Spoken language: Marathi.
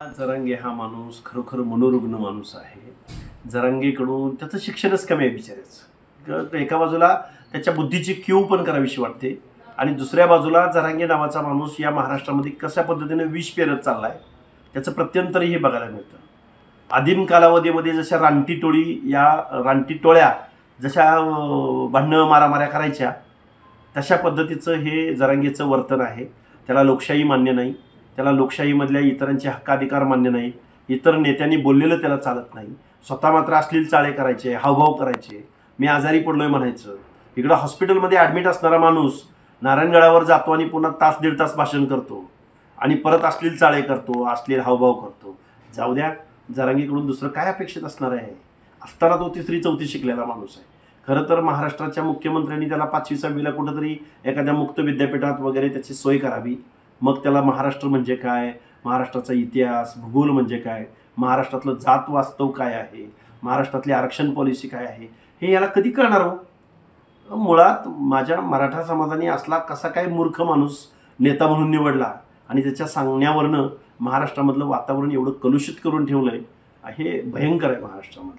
जरांगे हा माणूस खरोखर मनोरुग्ण माणूस आहे. जरांगेकडून त्याचं शिक्षणच कमी आहे बिचाऱ्याचं. एका बाजूला त्याच्या बुद्धीची कीव पण करावीशी वाटते आणि दुसऱ्या बाजूला जरांगे नावाचा माणूस या महाराष्ट्रामध्ये कशा पद्धतीने विष पेरत चाललाय त्याचं प्रत्यंतरही बघायला मिळतं. आदिम कालावधीमध्ये जशा रानटी टोळी या रानटी टोळ्या जशा भांडणं मारामाऱ्या करायच्या तशा पद्धतीचं हे जरांगेचं वर्तन आहे. त्याला लोकशाही मान्य नाही, त्याला लोकशाहीमधल्या इतरांचे हक्काधिकार मान्य नाही, इतर नेत्यांनी बोललेलं त्याला चालत नाही. स्वतः मात्र अश्लील चाळे करायचे, हावभाव करायचे, मी आजारी पडलोय म्हणायचं. इकडं हॉस्पिटलमध्ये ॲडमिट असणारा माणूस नारायणगडावर जातो आणि पुन्हा तास दीड तास भाषण करतो आणि परत अश्लील चाळे करतो, अश्लील हावभाव करतो. जाऊ द्या, जरांगेकडून दुसरं काय अपेक्षित असणार आहे? असताना तो 3री 4थी शिकलेला माणूस आहे. खरं तर महाराष्ट्राच्या मुख्यमंत्र्यांनी त्याला 5वी 6वीला कुठंतरी एखाद्या मुक्त विद्यापीठात वगैरे त्याची सोय करावी. मग त्याला महाराष्ट्र म्हणजे काय, महाराष्ट्राचा इतिहास भूगोल म्हणजे काय, महाराष्ट्रातलं जात वास्तव काय आहे, महाराष्ट्रातली आरक्षण पॉलिसी काय आहे, हे याला कधी कळणार हो? मुळात माझ्या मराठा समाजाने असला कसा काय मूर्ख माणूस नेता म्हणून निवडला आणि त्याच्या सांगण्यावरनं महाराष्ट्रामधलं वातावरण एवढं कलुषित करून ठेवलंय, हे भयंकर आहे महाराष्ट्रामध्ये.